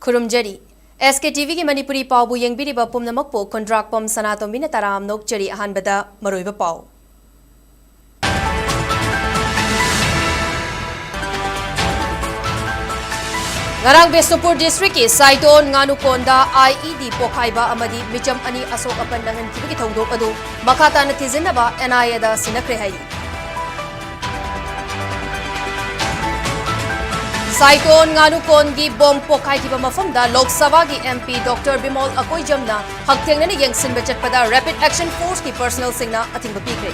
Kurumjari SKTV की मणिपुरी पावबु यंगबिरिबा पुमनमकपो कोंड्राकपम सनातोंबिना तराम नोकचरी अहानबदा मरोइबा पाव Ngarang Bisnupur District ki Saiton Nganukonda IED pokhaiba amadi micham ani asok apan nangan kibagi thongdok adu makata na tizinaba NIA da sinakre hai Saiton Nganukon gi bom pokhai kiba mafam da Lok Sabha gi MP Dr. Bimol Akoy Jamna hakteng na yengsin bachat pada Rapid Action Force ki personnel singna ating bapikre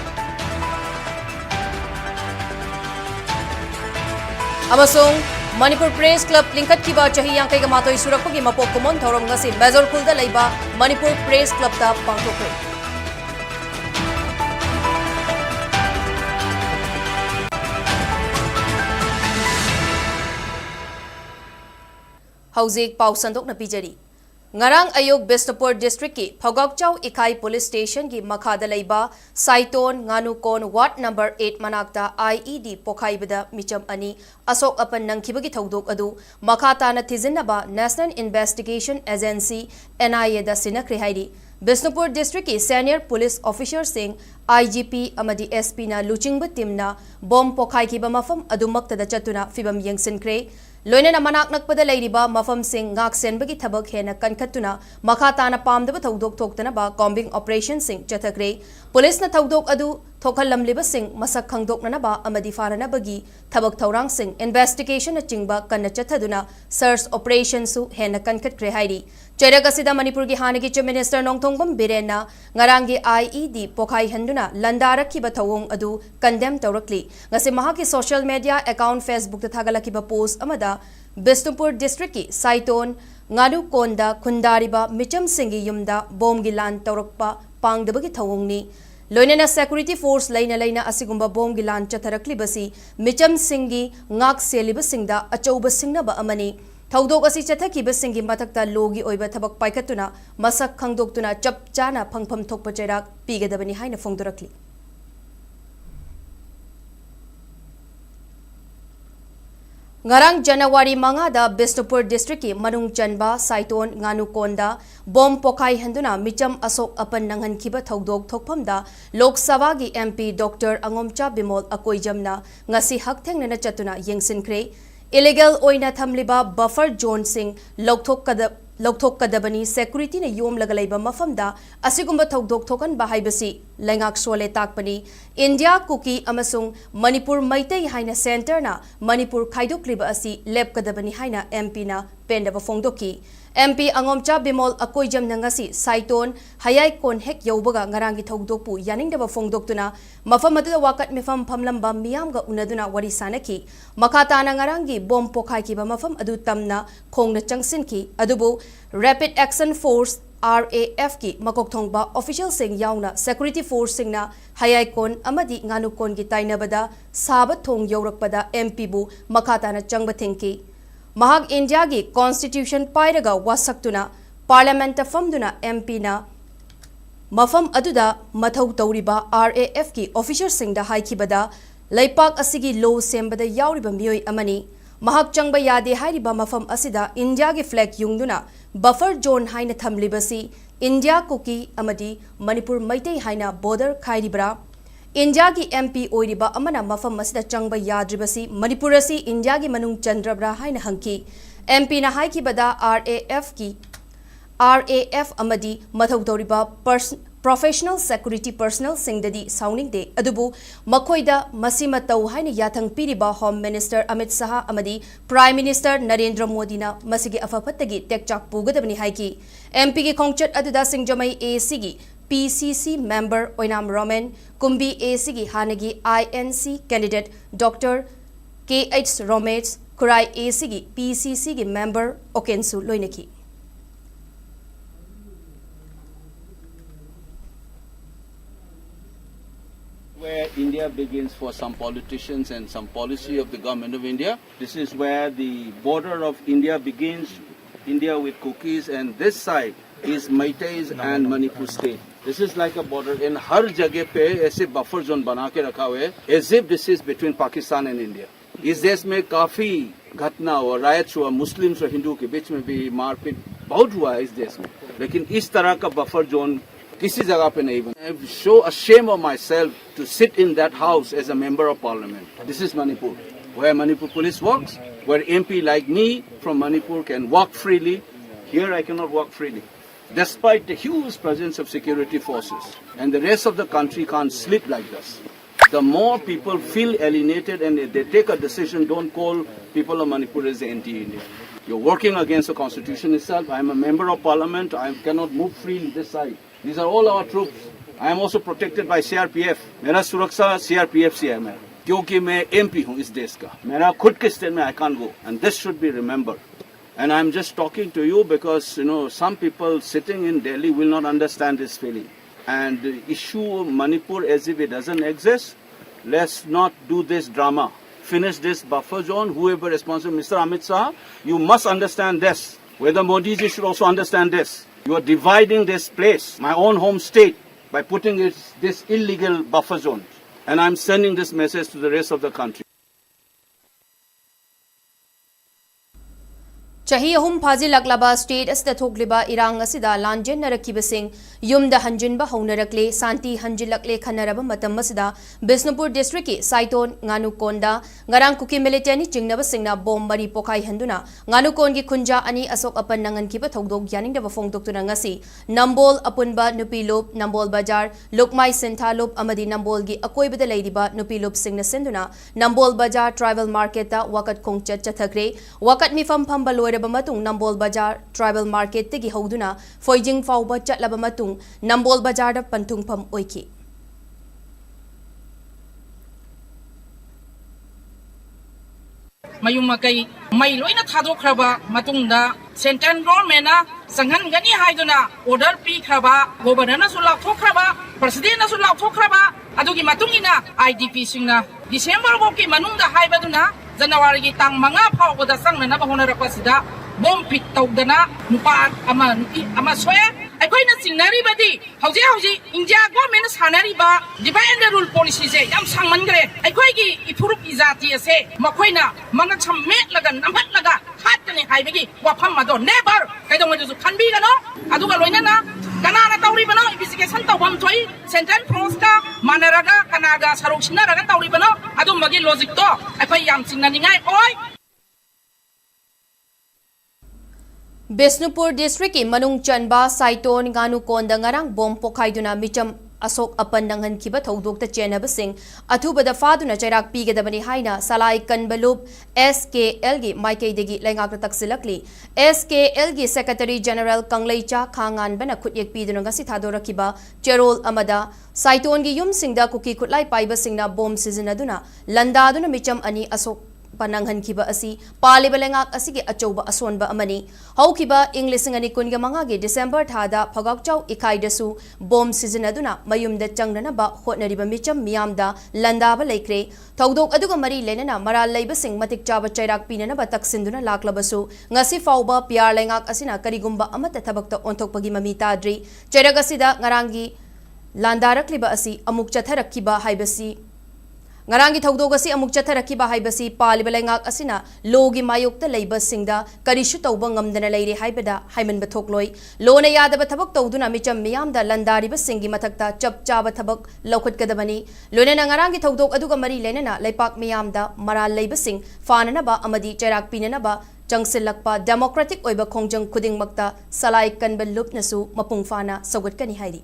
Amasung Manipur Press Club lingkat kiba chahi yang kai gamatoi surakpo gi mapok kumon thorom ngasi Major Khulda leiba Manipur Press Club ta pangthokre Hauzik pau sandok na pijari Ngarang ayog Bisnupur District ki Phogokchau Ikai Police Station ki makhada leiba Saiton Nganukon Ward number 8 manakta IED pokhaibada micham ani asok apan nangkhibagi thodok adu makhata na thizinaba National Investigation Agency NIA da sinakre hairi Bisnupur District ki Senior Police Officer Singh IGP amadi SP na luchingba team na bom pokhai kiba mafam adumakta da chatuna fibam yengsinkre Loina manak nakpada leiriba mafam sing ngak senbagi thabak hena kankhatuna makhata na pamdaba thodok thoktana ba combing operation sing chathakre police na thodok adu thokhallamliba sing masak khangdokna ba amadi farana bagi thabak thaurang sing investigation na chingba kanna chathaduna search operation su hena kankhatkre hairi Cheragasida Manipur gi hanagi Chief Minister Nongthongbam Birena ngarangi IED pokhai handuna landarakhi ba thawong adu condemn tawrakli ngasi mahaki social media account Facebook ta thagalaki ba post amada Bisnupur District ki Saiton Nganukonda Khundariba Micham Singhi yumda bom gi lan tawrakpa pangdabagi thawongni Loinena security force laina asigumba bom gi lan chatharakli basi Micham Singhi ngak seliba singda achauba singna ba amani Thaudok asi chathakhiba singhi mathakta logi oiba thabak paikatuna masak khangdoktuna chap chana phangpham thokpa chairak pigadabani haina phongdorakli Ngarang January manga da Bisnupur District ki Manung Chanba Saiton Nganukonda bom pokhai handuna micham asok apan nanghan khiba thaudok thokphamda Lok Sabha gi MP Dr. Angomcha Bimol Akoy Jamna ngasi hakthengna chatuna yengsinkre Illegal oina thamliba buffer zone sing lokthok kadabani security na yom lagalaiba mafamda asigumba thodok thokan bahaibasi lengak sole takpani India Kuki amasung Manipur Maitai haina center na Manipur khaidokliba asi leb kadabani haina MP na pendaba phongdoki MP Angomcha Bimol Akoy Jamna ngasi Saiton hayai kon hek yaubaga ngarangi thodokpu yaningdaba phongdoktuna mafam adu wakat mifam phamlamba miyamga unaduna wari sanaki makhata na ngarangi bom pokhai kiba mafam adu tamna khongna changsinki adubu Rapid Action Force RAF ki makok thongba official sing yauna security force singna hayai kon amadi nganukon gi tainabada sabat thong yaurakpada MP bu makhata na changba thinki Mahag India gi constitution pairaga wasaktuna parliament famduna MP na mafam aduda mathau tauriba RAF ki officer singda haikibada leipak asigi law sembada yauriba miyoi amani mahak changba yade hairiba mafam asida India gi flag yungduna buffer zone haina thamlibasi India Kuki amadi Manipur Maitai haina border khairibra India ki MP oiriba amana mafam masida changba yadribasi Manipur asi India ki manung chandrabra haina hangki MP na haiki bada RAF amadi mathau toriba professional security personnel singdadi sounding de adubu makoida masima tau haina yathang piriba Home Minister Amit Shah amadi Prime Minister Narendra Modi na masigi afapattagi tekchak pugadabani haiki MP ki khongchat aduda singjamai AC gi PCC member Oinam Roman Kumbi AC gi hanagi INC candidate Dr. KH Romets Kurai AC gi PCC gi member Okensu loinaki Where India begins for some politicians and some policy of the government of India. This is where the border of India begins, India with Kukis, and this side is Maitais and Manipur state. This is like a border. In हर जगह पे ऐसे buffer zone बना के रखा हुआ है, as if this is between Pakistan and India. इस देश में काफी घटना हुआ, रायट्स हुआ, मुस्लिम्स और हिंदू के बीच में भी मारपीट बहुत हुआ है इस देश में, लेकिन इस तरह का बफर जोन किसी जगह पे नहीं बना। I show a shame of myself to sit in that house as a member of parliament. This is Manipur, where Manipur police works, where MP like me from Manipur can walk freely. Here I cannot walk freely, despite the huge presence of security forces, and the rest of the country can't sleep like this. The more people feel alienated and they take a decision, don't call people of Manipur as anti-Indian. You're working against the constitution itself. I'm a member of parliament. I cannot move freely this side. These are all our troops. I am also protected by CRPF. मेरा सुरक्षा CRPF से है मैं, क्योंकि मैं MP हूँ इस देश का. मेरा खुद के स्टेट में I can't go, and this should be remembered. And I'm just talking to you because some people sitting in Delhi will not understand this feeling. And issue Manipur as if it doesn't exist. Let's not do this drama. Finish this buffer zone. Whoever responsible, Mr. Amit Shah, you must understand this. Whether Modi ji should also understand this. You are dividing this place, my own home state, by putting this illegal buffer zone. And I'm sending this message to the rest of the country. Chahi ahum phazilaklaba state asida thokliba irang asida lanjen narakibasing yumda hanjinba haunarakle santi hanjilakle khanaraba matam asida Bisnupur district ki Saiton Nganukonda ngarang kuki military jingnaba singna bom mari pokai handuna Nganukon gi khunja ani asok apan nangan kiba thogdok yaningdaba phongdoktuna ngasi Nambol apunba nupilop Nambol Bajar Lokmai Sinthalop amadi Nambol gi akoibada leiriba nupilop singna senduna Nambol Bajar tribal market ta wakat khongchat chathakre wakat mifam phamba Matung Nambol Bajar tribal market tegi hoduna foijing fauba chatlaba matung Nambol Bajar da pantung pam oiki mayung makai mai loina thadokhraba matungda central government na sanghan gani haiduna order pi khraba governor na sulak thokhraba president na sulak thokhraba adugi matungina IDP singna December go ki manungda haibaduna January gi tang manga phawda sangna na bahona rakwasida bom pit tawdana nupa ama soya aikoi na singnari badi hauji India government sanari ba divide and rule policy se yam sangman gre aikoi gi ipurup izati ase makoi na manga chammet laga namhat laga khatani haibegi wafam mado never kaidong ju khanbi ga no aduga loina na kanana tawri bano investigation tawam thoi central force ka manaraga kanaga sarukshina raga tawri bano adum magi logic to aikoi yam singnani ngai oi Bisnupur district ki Manung Chanba Saiton Nganukonda ngarang bom pokaiduna micham asok apan nanghan kiba thodokta chenabasing athubada faduna chairak pigadabani haina salai kanbalup SKL gi maikeidegi lengakta taksilakli SKL gi secretary general Kangleicha Khangan bana khutyek piduna ngasi thadorakiba cherol amada Saiton gi yum singda kuki khutlai paiba singna bom sizinaduna landaduna micham ani asok pananghan kiba asi paliba lengak asi ki achouba asonba amani haukiba English ngani kunga manga gi December thada phagakchau ikai dasu bom sizinaduna mayumda changnana ba hotnariba micham miyamda landaba laikre thodok aduga mari lenana maral leiba sing matik chaba chairak pinana ba taksinduna laklabasu ngasi fauba piar lengak asina karigumba amata thabakta onthokpagi mami tadri chairagasida ngarangi landarakliba asi amuk chatharakkiba haibasi Ngarangi thodok asi amuk chatharakkiba haibasi paliba lengak asina logi mayokta leiba singda karishu tawba ngamdana leire haibada haiman bathokloi lona yadaba thabak tawduna micham miyamda landariba singi mathakta chap chaba thabak laukhatgadabani lona ngarangi thodok aduga mari lenana leipak miyamda maral leiba sing fanana ba amadi chairak pinana ba changsilakpa democratic oiba khongjang khudingmakta salai kanbal lupnasu mapung fana saugatkani hairi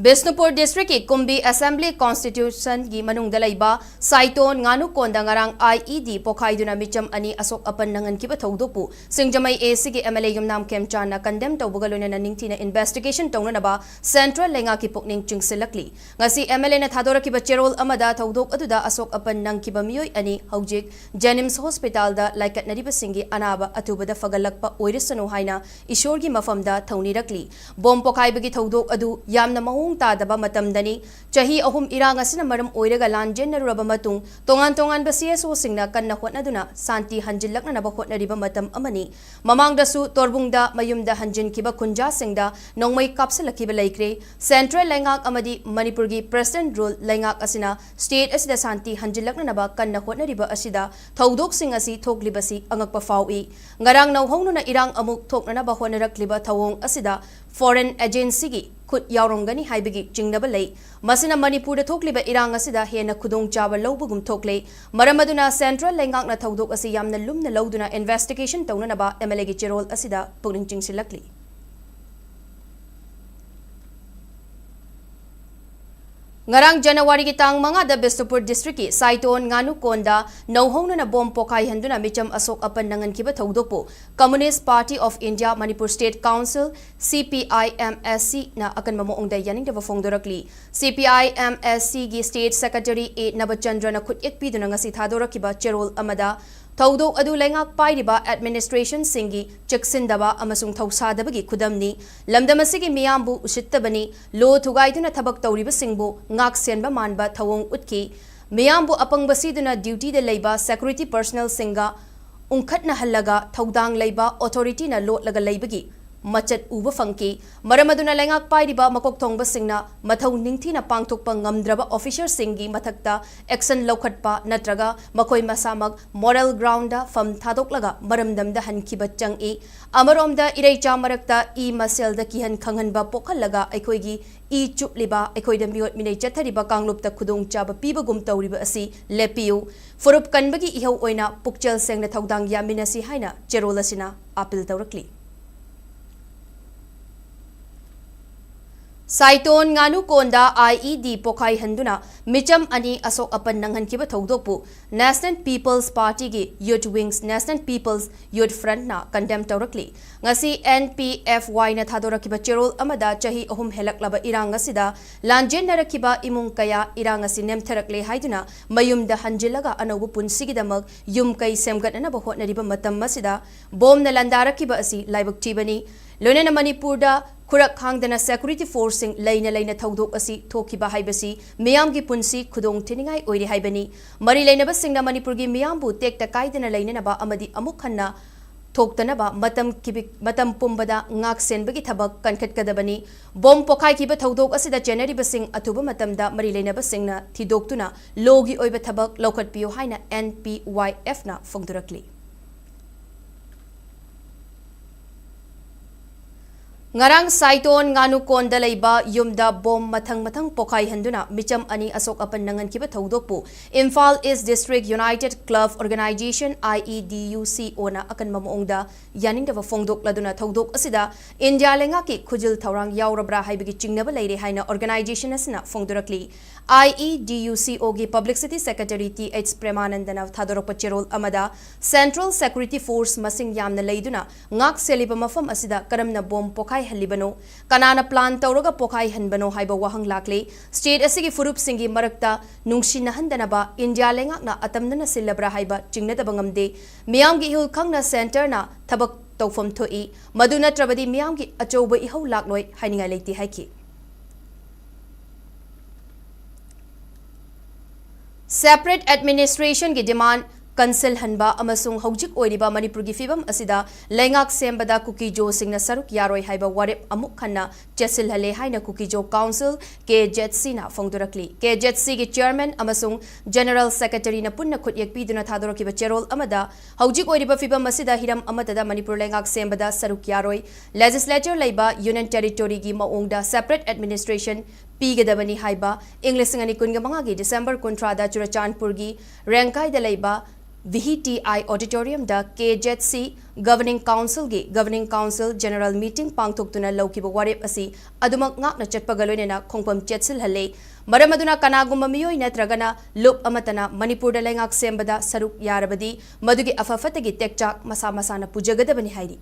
Bisnupur district ki Kumbi Assembly Constitution gi manung dalaiba Saiton Nganukonda ngarang IED pokaiduna micham ani asok apan nangan kiba thogdopu singjamai AC gi MLA yumnam kemchana condemn tawbugalona na ningtina investigation tawna ba central lenga ki pokning chingsilakli ngasi MLA na thadora kiba cherol amada thogdok aduda asok apan nang kiba miyoi ani haujik Jenims Hospital da laikat nariba singi anaba atubada fagalakpa oirisanu haina ishor gi mafamda thawnirakli bom pokaibagi thogdok adu yamna mahung mahung tadaba matamdani chahi ahum irang asina maram oiraga lanjenaruraba matung tongan tongan ba CSO singna kanna hotnaduna santi hanjillakna naba hotnariba matam amani mamangdasu torbungda mayumda hanjin kiba kunja singda nongmai kapsalakiba laikre Central Lengak amadi Manipur gi President rule Lengak asina state asida santi hanjillakna naba kanna hotnariba asida thaudok sing asi thoklibasi angakpa fawi ngarang nauhongnu na irang amuk thokna naba hotnarakliba thawong asida foreign agency gi khut yaurongani haibigi jingnaba lei masina Manipur da thokliba irang asida hena khudong chaba lobugum thokle maramaduna Central Lengak na thaudok asi yamna lumna loduna investigation tawna naba MLA gi cherol asida pungning chingsilakli ngarang January ki tang mga da Bisnupur district ki Saiton nganu konda nauhongna na bom pokai handuna micham asok apan nangan kiba thaudokpo Communist Party of India Manipur State Council CPIMSC na akan mamoong da yaning da fongdorakli CPIMSC gi State Secretary A Nabachandra na khut ekpi duna ngasi thadora cherol amada Thaudok adu lengak pairiba administration singi cheksindaba amasung thausadabagi khudamni lamdamasigi miyambu usittabani lo thugaiduna thabak tawriba singbu ngak senba manba thawong utki miyambu apangbasiduna duty de leiba security personnel singa ungkhatna hallaga thaudang leiba authority na lotlaga leibagi machat uba fangki maramaduna lengak pairiba makok thongba singna mathau ningthina pangthokpa ngamdraba officer singi mathakta action lokhatpa natraga makoi masamak moral ground da fam thadoklaga maramdamda hankiba changi amaromda ireicha marakta I masel da kihan khanghanba pokhallaga aikoigi I chupliba aikoida miot minei chathariba kanglupta khudong chaba pibagum tawriba asi lepiu furup kanbagi ihau oina pukchel sengna thaudang yaminasi haina cherolasina apil tawrakli Saiton nganu konda IED pokai handuna micham ani asok apan nanghan kiba thaudokpu National People's Party gi Youth Wings National People's Youth Front na condemn tawrakli ngasi NPFY na thadora cherol amada chahi ahum helaklaba irang asida lanjen narakiba imung kaya irang asi nemtharakle haiduna mayumda hanjilaga anobu punsigidamak yum kai semgatna ba hotnariba matam masida bom na landarakiba asi laibak tibani Lonena Manipur da Kurak hangdana security forcing laina thaudok asi thokiba haibasi miyam gi punsi khudong thiningai oiri haibani mari lainaba singna Manipur gi miyam bu tekta kaidana lainana ba amadi amuk khanna thoktana ba matam pumbada ngak senbagi thabak kankhat kadabani bom pokai kiba thaudok asida January basing atuba matamda mari lainaba singna thidoktuna logi oiba thabak lokhat piyo haina NPYF na fongdurakli Ngarang Saiton nganu konda leiba yumda bom mathang pokai handuna micham ani asok apan nangan kiba thaudokpu Imphal is District United Club Organization IEDUCO na akan mamoongda yaning da fongdok laduna thaudok asida India lenga ki khujil thaurang yaurabra haibigi chingnaba leire haina organization asina fongdurakli IEDUCO gi Publicity Secretary Sktv'S Primetime thadorok cherol amada Central Security Force masing yamna leiduna ngak seliba mafam asida karamna bom pokai halibano kanana plan tawraga pokai hanbano haiba wahang lakle state asigi furup singi marakta nungshina handanaba India lengak na atamna silabra haiba chingnada bangamde miyam gi hil khangna center na thabak tawfam thoi maduna trabadi miyam gi achoba ihau lakloi haininga leiti haiki Separate administration ki demand Council hanba amasung hojik oiriba Manipur gi fibam asida lengak sembada kukijo singna saruk yaroi haiba warep amuk khanna chesil hale haina kukijo council KJC na fongdurakli KJC gi chairman amasung general secretary na punna khut yakpi duna thadoraki ba cherol amada hojik oiriba fibam asida hiram amatada Manipur lengak sembada saruk yaroi legislature leiba union territory gi maongda separate administration Pigadabani haiba English ngani kunga mga gi December kontrada Churachandpur gi Rangkai da leiba VHTI auditorium da KJC Governing Council General Meeting pangthoktuna laukiba warep asi adumak ngakna chatpagaloinena khongpam chetsil hale maramaduna kanagumba miyoi natragana lup amatana Manipur da lengak sembada saruk yarabadi madugi afafatagi tekchak masa masana pujagadabani hairi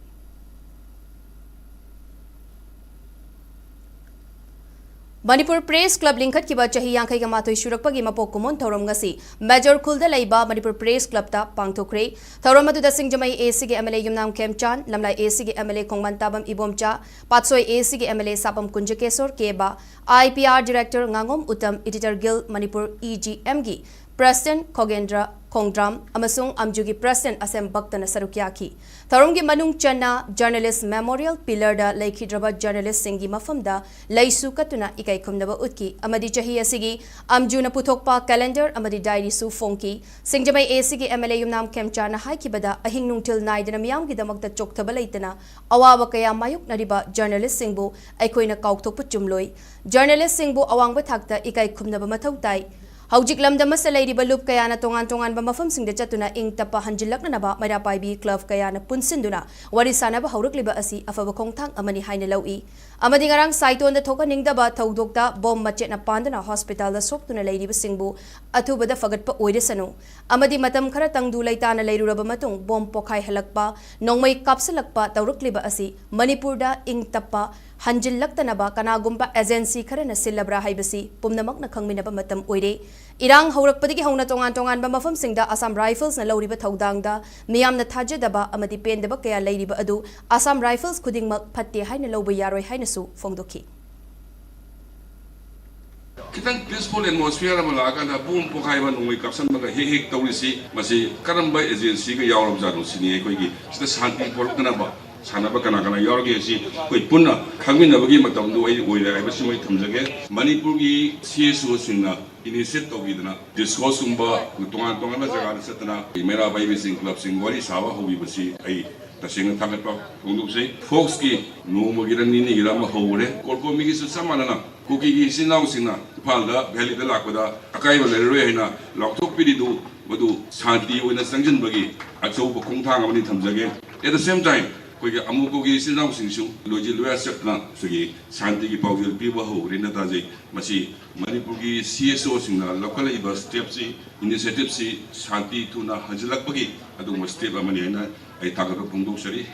Manipur Press Club Linkat Kiba Chahi Yankai Gamato Shurakpagi Mapokumon Thorom Gasi, Major Kulda Laiba Manipur Press Club Ta Pangtokre, Thoromatu the Singjamai ACG MLA Yumnam Kemchan, Lamlai ACG MLA Kongmantabam Ibomcha, Patsoi ACG MLA Sapam Kunjakesor Keba, IPR Director Ngangom Utam Editor Gil Manipur EGMG, President Kogendra Kongdram, Amasung Amjugi President Asem Baktana Sarukyaki. Tharumgi Manung Chana Journalist Memorial Pillar da Laikhidraba Journalist Singi Mafamda, Laisu Katuna Ikai Kumnaba Utki, Amadi Chahi Asigi, Amjuna Putokpa Calendar, Amadi Diary Su Fonki, Singjamai ACG MLA Yumnam Kemchana Haikibada, Ahing Nungtil Naidana Miamgi Damakta Choktabalaitana, Awawa Kaya Mayuk Nariba, Journalist Singbu, Aikoina Kauktok Puchumloi, Journalist Singbu Awang Batakta Ikai Kumnaba Matautai. Haujik lamda masala iri balup kaya na tongan ba mafam singda chatuna ing tapa hanjilak na naba mayrapai bi club kaya na punsinduna wari sana ba haurak liba asi afaba kongthang amani haina lawi amadi ngarang saiton da thoka ningda ba thaudokta bom machet na pandana hospital da soktuna leiri ba singbu athubada fagat pa oire sanu amadi matam khara tangdu laita na leiru raba matung bom pokhai halakpa nongmai kapsalakpa taurak liba asi manipur da ing tapa Hanjil Laktanaba Kanagumba Agency Karana Silabra Haibasi, Pumnamak na Kangminaba Matam Oire, Irang Horak Padiki Hona Tongan Bamafam Singda, Assam Rifles na Loriba Taudangda, Miam na Tajadaba, Amadi Pendaba Kaya Lady Ba Adu, Assam Rifles Kuding Mak Patti Haina Loba Yaroi Hainasu, Fongdoki. Kitang peaceful atmosphere malaga na boom pokai man ungay kapsan mga hihik tawisi masi karamba agency ka yawram jano sini ko gi sida shanti porok na ba sana ba kana yorge si koi punna khangmin na bagi matam do ai oi ra ba simai thamjage manipur gi CSO sinna initiate to bidna discourse umba tongan na jaga na satna mera bai sing club sing wari sawa hobi basi ai tasing thagat pa unduk sei fox ki no magiran ni gira ma hore kolko mi gi samana na kuki gi sinau sina Imphal valley da lakpada akai ba leroi haina lokthok pididu madu shanti oina sangjin bagi achou ba khongthang amani thamjage at the same time kogi amuko gi sinau singsu loji loya sepna sigi shanti gi pawil piba ho rena taje masi manipur gi CSO singna local iba step si initiative si shanti tuna hajlak bagi adu mo step amani haina ai tagaro pungdok sari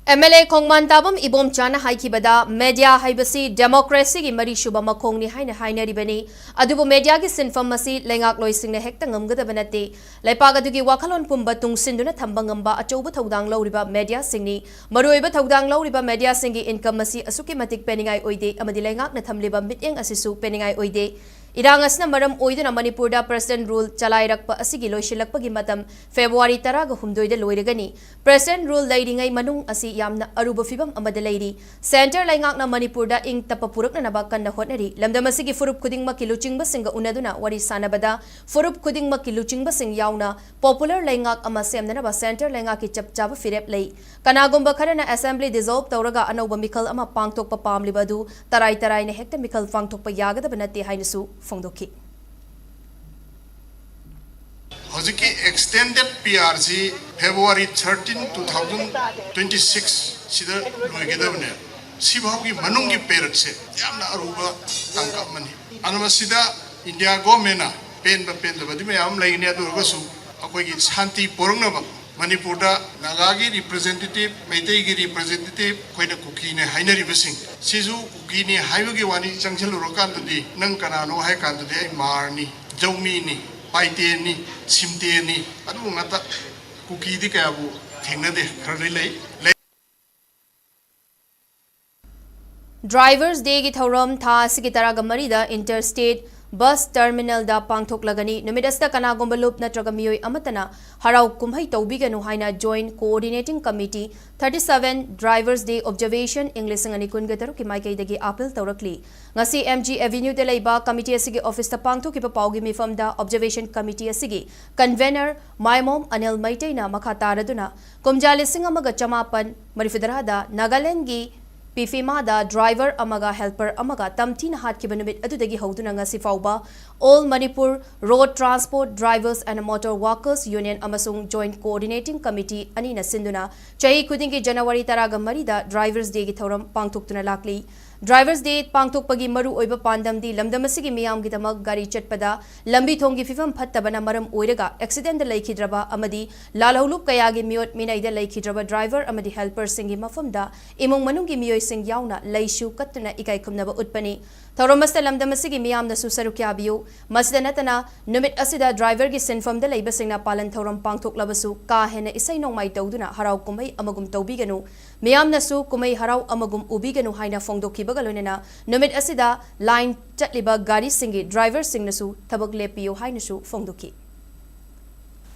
MLA Kongmantabam Ibom Chana Haikibada, Media Haibasi, Democracy ki Mari Shuba Makongni Haina Haina Ribani, Adubo Media ki Sinfamasi, Lengak Loising the Hectangam Gadavanate, Lepagaduki Wakalon Pumbatung Sinduna Tambangamba, Achoba Taudang Loriba Media Singni, Maruiba Taudang Loriba Media Singi Incomasi, Asuki Matik Peningai Oide, Amadilengak Natamliba Miting Asisu Peningai Oide. Irangas na maram oiduna Manipur da President Rule Chalayrakpa asigi loisilakpagi matam February 10 da loiragani. President Rule lairingai manung asi yamna aruba fibam amada lairi. Center laingak na Manipur da ing tapapurak na nabakan na honari. Lamdam asigi furup kuding makiluching basing ga unaduna wari sanabada furup kuding makiluching basing yauna popular laingak amasem na naba center laingak ki chapchaba firep lay. Kanagumba karana assembly dissolve tawraga anauba mikal ama pangtok pa pamlibadu taray na hekta mikal pangtok pa yagada banati hainasu Fongdoki. Hojiki extended PRC February 13, 2026 sida loigedabne sibhaugi manungi period se yamna aruba tangkap mani anama sida India government na pen badi me am laini adu rosu akoigi shanti porongna ba Manipur da Nagagi representative Meitei gi representative koina kuki ne hainari basing sizu kuki ne haibagi wani changchal rokan di nang kanano hai kan di ai marni jaumi ni paite ni simte ni adu ngata kuki di ka bu thengna de kharle lei Drivers Day ki thoram tha sigi taraga marida interstate Bus terminal da pangthok lagani numidasta kanagomba loop natraga miyoi amatana harau kumhai tawbiganu haina joint coordinating committee 37 drivers day observation english ngani kungataru ki maikai dagi appeal tawrakli ngasi MG avenue de leiba committee asigi office ta pangthok ki pawgi mifam da observation committee asigi convener maimom anil maitaina makhataraduna kumjali singamaga chamapan marifidara da Nagaland gi Pifima da driver amaga helper amaga tamtina hat kibanumit adudagi hauduna ngasi fauba All Manipur Road Transport Drivers and Motor Workers Union amasung Joint Coordinating Committee anina sinduna chahi kudingi January 10 da Drivers Day gi thoram pangthuktuna lakli Drivers Day pangthokpagi maru oiba pandam di lamdamasigi miyam gi damak gari chatpada lambi thongi fifam phattabana maram oiraga accident da laikhidraba amadi lalhulup kayagi miyot minai da laikhidraba driver amadi helper singi mafamda imong manungi miyoi sing yauna leishu katuna ikai kumnaba utpani thauram asta lamdam asigi miyamna su sarukyabiyu masda natana numit asida driver gi sinfam da leiba singna palan thauram pangthok labasu ka hena isai nongmai tawduna harau kumai amagum tawbiganu miyamna su kumai harau amagum ubiganu haina fongdokhibaga loinena numit asida line chatliba gari singi driver singna su thabak lepiyo haina su fongdokhi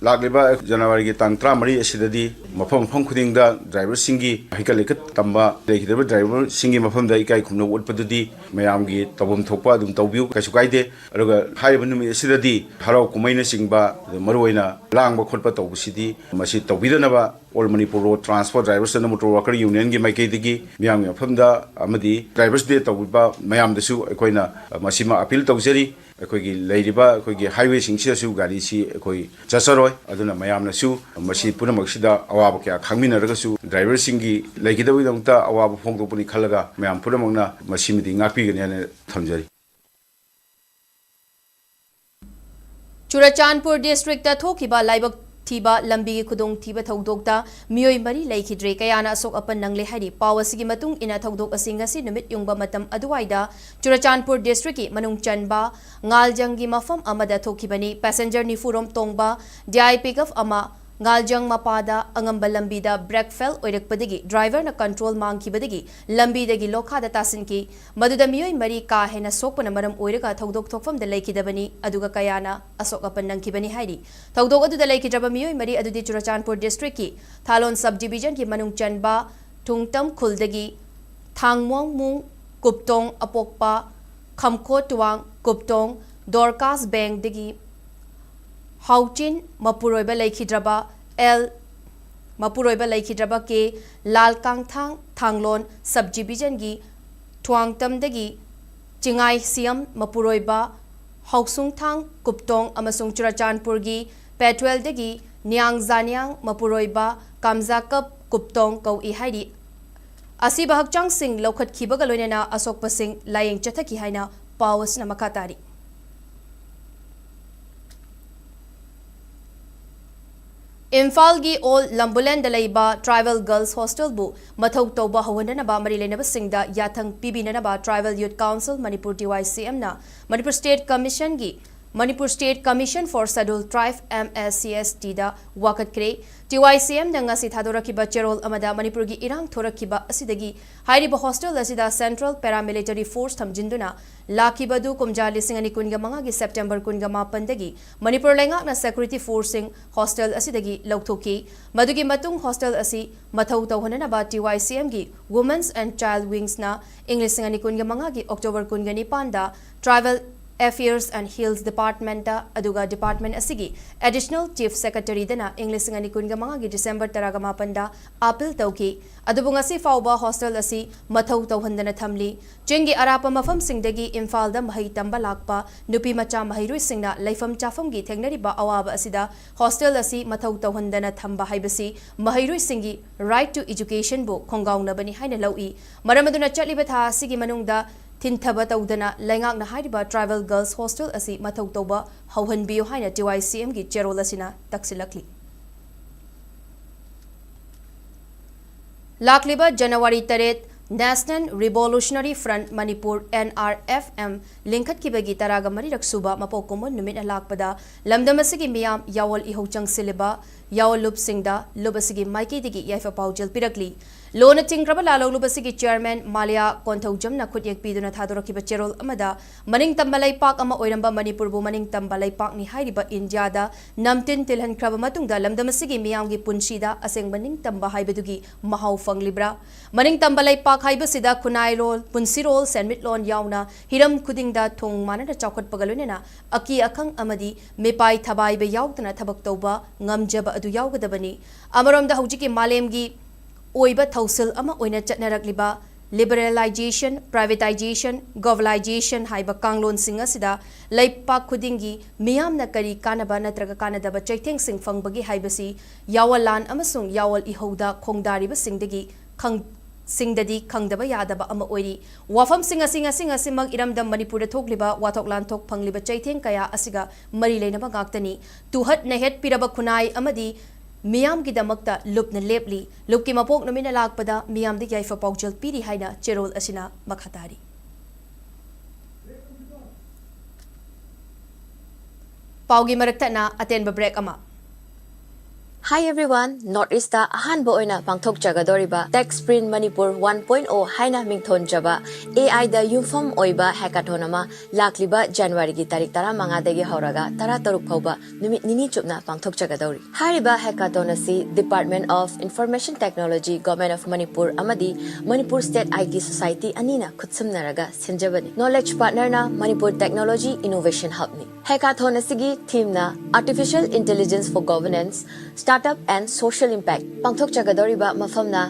लागलिबा जनवरी की तांग 13 असिददी मफम मफम खुदिंगदा driver सिंगी Haeckel लेकत तंबा लेखिदबा driver सिंगी मफम दा इकाई खुमनो उटपददी मयामगी तबम थोपा दुम तौबिउ कैसु काइदे अरुगा हाइबा नुमि असिददी हराव कुमैना सिंगबा मरुवैना लांगबा खोटपा तौबसिदी मसि तौबिदनबा all Manipur road transport drivers and motor worker union की माइकैदगी मियामगी मफमदा अमदी ड्राइवर्स डे तौबिबा मयामदसु अखोइना मसिमा अपील तौजरी अखोइगी लेरिबा अखोइगी हाईवे सिंगसिसु गाड़ी सी अखोइ चसरोय अदुना मयामनसु मसि पुनमक्सिदा अवाब क्या खांगमिनरगसु ड्राइवर सिंगी लेगिदबिदमता अवाब फोंदोपनि खलगा मयाम पुनमक्ना मसिमिदि ngapiगने थमजरी चुराचांदपुर डिस्ट्रिक्ट थोखिबा लाइबक थीबा लंबी खुदोंग थीबा थौदोकता मियोय मरी लेखिद्रे कयाना अशोक अपन नंगले हारी पावसिगी मतुंग इना थौदोक असिंग असि नुमित युंगबा मतम अदुवाइदा चुराचांदपुर डिस्ट्रिक्ट की मनुंग चनबा ngaljangi mafam amada thokibani passenger ni furom tongba di pick-up ama ngaljang mapada angamba lambida brake fail oirakpadagi driver na control mangkibadagi lambidagi lokhada tasinki maduda miyoi mari ka hena sokpana maram oiraga thodok thokfam da leikidabani aduga kayana asok apan nangkibani hairi thodok adu da leikidraba miyoi mari adudi Churachandpur district ki Thalon subdivision ki manung chanba thungtam khuldagi thangmong mung kuptong apokpa khamkho tuwang kuptong dorcas bank dagi Hauchin Mapuroiba Laikhidraba L Mapuroiba Laikhidraba ke Lalkang Thang Thanglon subdivision gi Tuangtam dagi Chingai Siam Mapuroiba Hausung Thang Kuptong amasung Churachandpur gi Petwel dagi Niang Zanyang Mapuroiba Kamzakap Kuptong kau I haidi Asi bahakchang sing lokhat khibaga loinena asok pasing layeng chathaki haina pawas na makatari Imphal gi all Lambulan dalaiba tribal girls hostel bu mathau tauba hawana ba mari lenaba singda yathang pibina ba tribal youth council Manipur TYCM na Manipur State Commission for Scheduled Tribe MSCST da wakat kre TYCM da ngasi thadoraki cherol amada Manipur gi irang thorakiba asidagi hairiba hostel asida Central Paramilitary Force thamjinduna lakibadu kumja lising ani kunga manga gi September kunga mapan dagi Manipur lengak na security forcing hostel asidagi lauthoki madugi matung hostel asi mathau tawhana ba TYCM gi Women's and Child Wings na English ani kunga manga gi October kunga ni panda Tribal Affairs and Hills Department da aduga department asigi Additional Chief Secretary dana English ani kunga manga gi December taraga mapanda appeal tawki adubunga si fauba hostel asi mathau tawhandana thamli chingi arapa mafam singdagi Imphal da mahai tamba lakpa nupi macha mahairui singna laifam chafam gi thengnari ba awaba asida hostel asi mathau tawhandana thamba haibasi mahairui singi right to education bu khongaungna bani haina lawi maramaduna chaliba tha asigi manungda Tinthaba taudana lengak na hairiba tribal girls hostel asi mathau tauba hauhan biyo haina TYCM gi cherol asina taksilakli Lakliba January 3 National Revolutionary Front Manipur NRFM linkhat kibagi taraga mari raksuba mapokomon numit lakpada lamdamasigi miyam yawol ihauchang siliba yawol lup singda lubasigi maiki digi yaifa paujel pirakli Lona Tingraba Lalo Lubasigi Chairman Malia Kontaujam na Kutyek Piduna Thadorokiba Cherol Amada Maning Tambalay Park Ama Oiramba Manipur bu Maning Tambalay Park ni Hairiba India da Namtin Tilhan Kraba Matungda Lamdamasigi Miyamgi Punshida Aseng Maning Tamba Haibadugi Mahau Fanglibra Maning Tambalay Park Haibasida Kunai Roll Punsirol Senmitlon Yauna Hiram Kudingda Thong Manada Chaukat Pagalunena Aki Akang Amadi Mipai Thabai Be Yaugdana Tabak Toba Ngamjaba Adu Yaugadabani Amarom da Hujiki Malemgi Oiba Thausil ama oina chatnarakliba liberalization, privatization, globalization haiba kanglon singa sida laipa khudingi miyam na kari kanaba natraga kanadaba chaitheng sing fangbagi haibasi yawalan amasung yawal ihoda khongdariba singdagi singdadi khangdaba yadaba ama oiri wafam singa simag iramdam Manipur thokliba wathoklan thok phangliba chaitheng kaya asiga mari leinaba gaktani tuhat nehet piraba khunai amadi मियाम की दमकता loop न लेपली loop की मपोक नमिना लाकपदा मियाम दी याइफा पाउजल पीरी हाइना चेरोल असिना मखातारी पाउगी मरक्तना अतेन break अमा Hi everyone, Northeast ahanba oina pangthok jagadoriba Tech Sprint Manipur 1.0 haina mingthon jaba AI da yumfom oiba hackathon ama lakliba January gi tarik 15 dagi hauraga 13 phauba numit nini chupna pangthok jagadori. Hariba hackathon asi Department of Information Technology Government of Manipur amadi Manipur State IT Society anina khutsamnaraga senjabani. Knowledge partner na Manipur Technology Innovation Hub ni. Hackathon asigi theme na Artificial Intelligence for Governance, Startup and Social Impact. Pangthok jagadoriba mafamna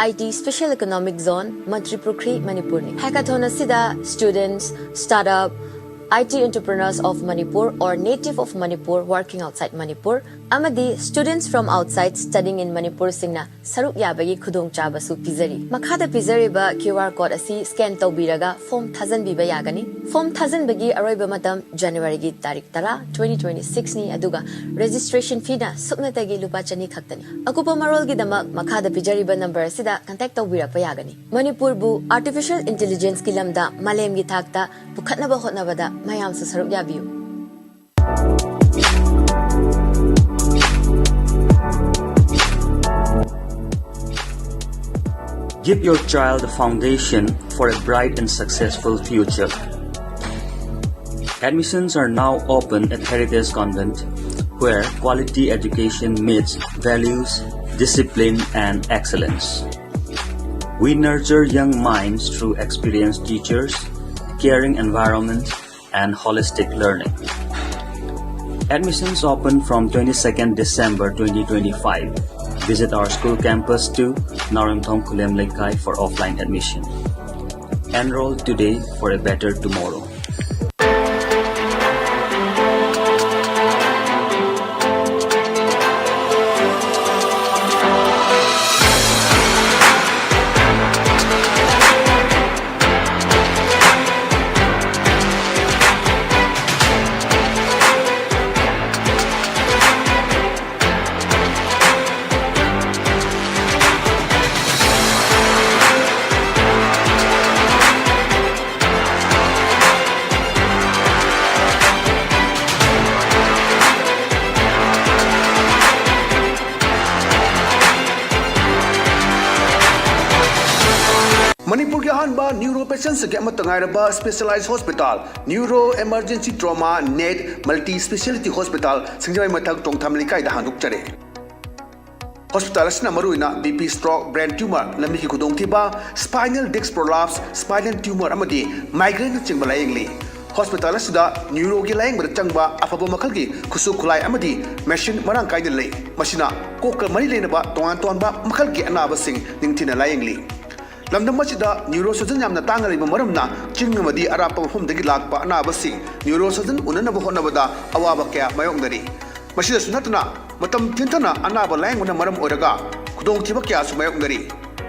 IT Special Economic Zone, Manipur Manipur ni. Hackathon asida students, startup, IT entrepreneurs of Manipur or native of Manipur working outside Manipur, amadi students from outside studying in Manipur singna saruk yabagi khudong chaba su pizari. Makhada pizari ba QR code asi scan tawbiraga form 1000 biba yagani. Form 1000 bagi aroiba matam January gi tarik 2026 ni aduga registration fee na sukna tagi lupa chani khaktani. Akupa marol gi damak makhada pizari ba number sida contact tawbira pa yagani. Manipur bu artificial intelligence ki lamda malem gi thakta bukhatna ba hotna bada mayam su saruk yabiyu. Give your child a foundation for a bright and successful future. Admissions are now open at Heritage Convent, where quality education meets values, discipline, and excellence. We nurture young minds through experienced teachers, caring environment, and holistic learning. Admissions open from 22nd December 2025. Visit our school campus to Naramthong Kulem Lekai for offline admission. Enroll today for a better tomorrow. Manipur के अहानबा neuro patients के अमतंगायरबा specialised hospital neuro emergency trauma net multi speciality hospital सिंगजमाई मथक टोंगथाम लिकाइदा हांदुकचरे hospital असना मरुइना बीपी स्ट्रोक ब्रेन ट्यूमर लम्बी की खुदोंथिबा spinal disc prolapse spinal tumour अमदी माइग्रेन चिंगबा लायंगली हॉस्पिटल असदा न्यूरो की लायंगबा चंगबा अफबा मखल की खुसु खुलाई अमदी मशीन मरांग काइद लई मशीना कोक मरी लेनबा तोंगान तोंबा मखल की अनाबा सिंग निंगथिना लायंगली लमदम मसिदा neuro surgeon यामना तांगलिबा मरमना चिंगमदी अरापा मफमदगी Lakpa अनाबसी neuro surgeon उननबा होनबदा अवाबा क्या मायोंगदरी मसिदा सुनतना मतम थिंथना अनाबा लायंगना मरम ओरगा खुदोंथिबा क्या सुमायोंगदरी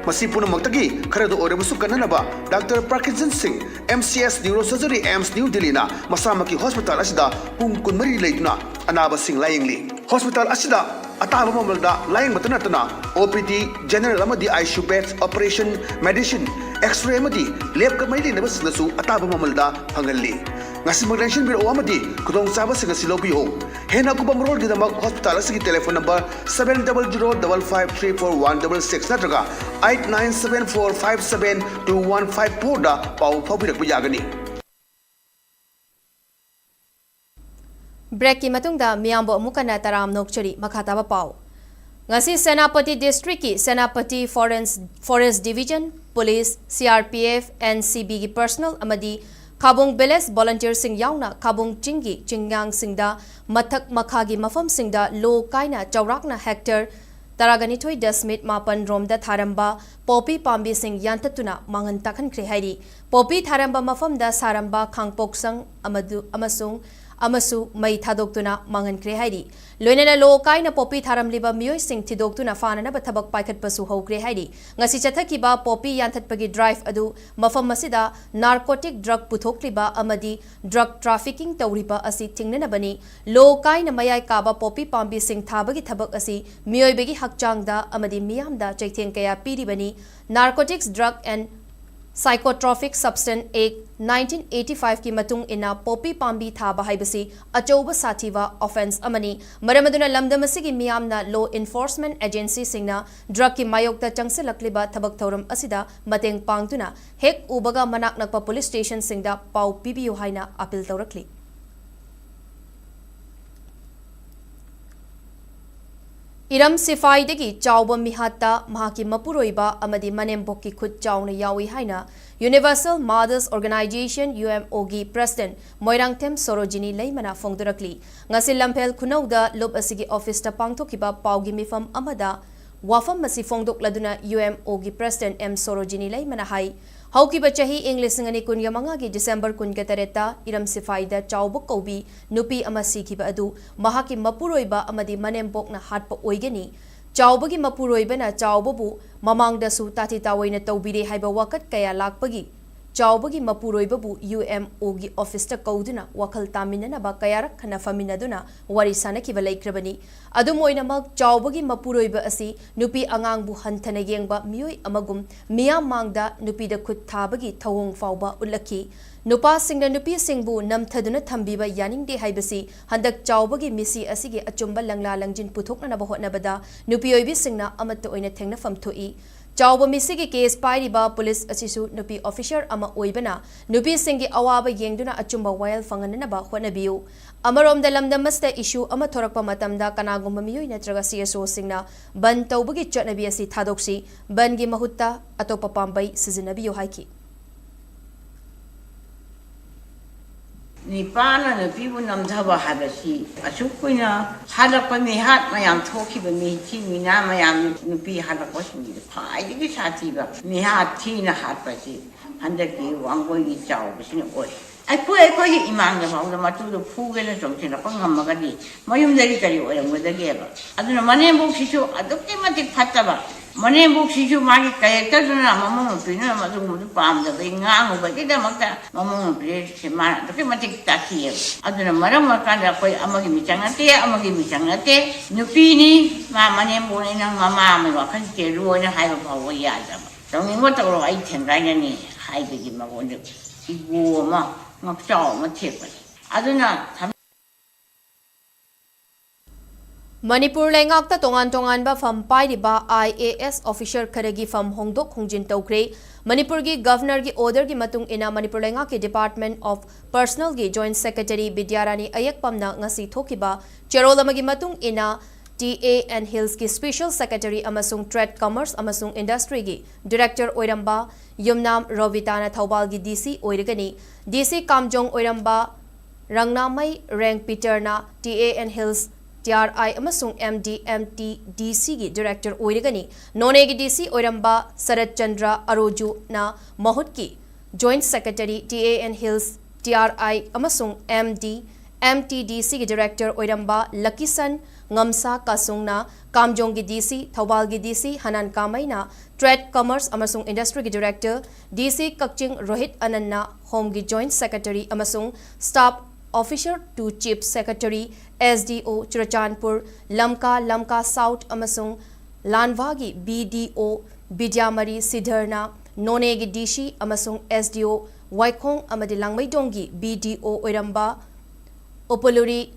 मसी पुनमक्तगी खरदो ओरबसु कन्ननबा doctor Parkinson Singh MCS neuro surgery AIIMS new Delhi ना मसामकी हॉस्पिटल असिदा पुंग कुनमरी लेदुना अनाबा सिंह लायंगली हॉस्पिटल असिदा अताब ममलदा लायंग मतनतना OPD जनरल अमदी ICU beds operation medicine x ray अमदी लैब कमैली नबसनसु अताब ममलदा फंगल्ली ngasi magdenshin biro amadi kudong saba singa silobiyo hena kubam rol gidamag hospital asigi telephone number 700553416 natraga 8974572154 da pau phabirak yagani break की मतुंगदा मियामबो अमुकना तराम नोकचरी मखाताबा पाव ngasi सेनापति डिस्ट्रिक्ट की Senapati forest division police CRPF NCB की पर्सनल अमदी खाबुंग विलेज वॉलंटियर सिंह याउना खाबुंग चिंगी चिंगांग सिंगदा मथक मखागी मफम सिंगदा लो काइना चौराकना हेक्टर 38.5 रोमदा थारंबा पोपी पाम्बी सिंह यांततुना मांगन ताखनख्रे हाइरी पोपी थारंबा मफमदा सारंबा खांगपोक्संग अमसुंग amasu mai thadokuna mangankre hairi loinana lo kaina popi tharamliba miyoi sing thidokuna fanana ba thabak paikhat pasu hokre hairi ngasi chathakiba popi yanthatpagi drive adu mafam masida narcotic drug puthokliba amadi drug trafficking tawriba asi thingnanabani lo kaina mayai kaba popi pambi sing thabagi thabak asi miyoi begi hakchangda amadi miyamda chaitheng kaya piribani narcotics drug and Psychotropic Substance Act 1985 की मतुंग इना पोपी पाम्बी थाबा हाइबसी अचौब साथीवा offence अमनी मरमदुना लमदमसिगी मियामना लो enforcement agency सिंगना drug की मायोक्ता चंगसेलक्लिबा थबक थौरम असिदा मतेंग पांगतुना हेक उबगा मनाक नकपा police station सिंगदा पाउ पीबीयू हाइना appeal तौरक्ली इरम सिफाइदगी चाउबा मिहाता महाकी मपुरोइबा अमदी मनेमबोकी खुद चाउना यावी हाइना यूनिवर्सल मदर्स ऑर्गेनाइजेशन UMO गी प्रेसिडेंट मोइरांगथेम सोरोजिनी लेमना फोंगदुरक्ली ngasi lampel khunauda lob asigi office ta pangthokiba paugi mifam amada wafam masi phongdokladuna UMO gi president M Sorojini leimana hai haukiba chahi English ngani kunya manga gi December kun ga tareta iram sifaida chawbu kobi nupi ama sikhiba adu mahaki mapuroiba amadi manembokna hatpa oigani chawbagi mapuroibana chawbubu mamangdasu tati tawaina tawbire haiba wakat kaya lakpagi chawbagi mapuroibabu UMO gi office ta kauduna wakhal taminana ba kayarak khana faminaduna wari sanakiba laikrabani adumoinamak chawbagi mapuroiba asi nupi angangbu hanthana yengba miyoi amagum miyam mangda nupi da khut thabagi thawong fawba ulaki nupa singna nupi singbu namthaduna thambiba yaningde haibasi handak chawbagi misi asigi achumba langla langjin puthokna na bahotnabada nupi oibi singna amatta oina thengna famthoi Chawba misigi case pairiba police asisu nupi officer ama oibana nupi singi awaba yengduna achumba wayal fanganana honabiu amarom da lamdamasta issue ama thorakpa matamda kanagumba miyoi natraga CSO singna ban tawbagi chotnabi asi thadoksi bangi mahutta atopa pambai sizinabiu haiki Nipana na pibu namdhaba habasi asukuna halakpa mihat mayam thokiba mihi mina mayam nupi halakpa singi phaidigi sathiba mihat thina hatpasi handaki wangoi gi chawbasina oi ai gi imangna bawda matudo phugena somsina pangamagadi mayum dari kari oramudageba aduna manembu sichu adukki matik phattaba manembu sichu magi kayakta duna mamam pina madum pamda bingangu bagida makta mamam pire semana adukki matik takiye aduna maram makanda koi amagi michangate nupini ma manembu nang mama me wakan ke ruona haiba bawo yada tawni mo tawro ai thengaina ni haibigi magonde ibu ma ngakchaw ma thekpa aduna Manipur lengakta tongan ba fam pairiba IAS officer kharagi fam hongdok hongjin tawkre Manipur gi governor gi order gi matung ina Manipur lenga ki Department of Personnel gi Joint Secretary Bidyarani Ayak pamna ngasi thokiba cherolama gi matung ina TA and Hills ki Special Secretary amasung Trade Commerce amasung Industry gi Director oiramba Yumnam Rovitana Thawbal gi DC oiragani DC Kamjong oiramba Rangnamai Rank Peter na TA and Hills TRI amasung MD MT DC gi Director oiragani none gi DC oiramba Sarat Chandra Aroju na Mahut ki Joint Secretary TA and Hills TRI amasung MD MT DC gi Director oiramba Lakisan Ngamsa Kasung na Kamjong gi DC Thawbal gi DC Hanan Kamai na Trade Commerce amasung Industry gi Director DC Kakching Rohit Ananna Home gi Joint Secretary amasung Staff Officer to Chief Secretary SDO Churachandpur Lamka South amasung Lanwagi BDO Bidyamari Sidharna Nonegi DC amasung SDO Waikong amadi Langmaidongi BDO oiramba Opoluri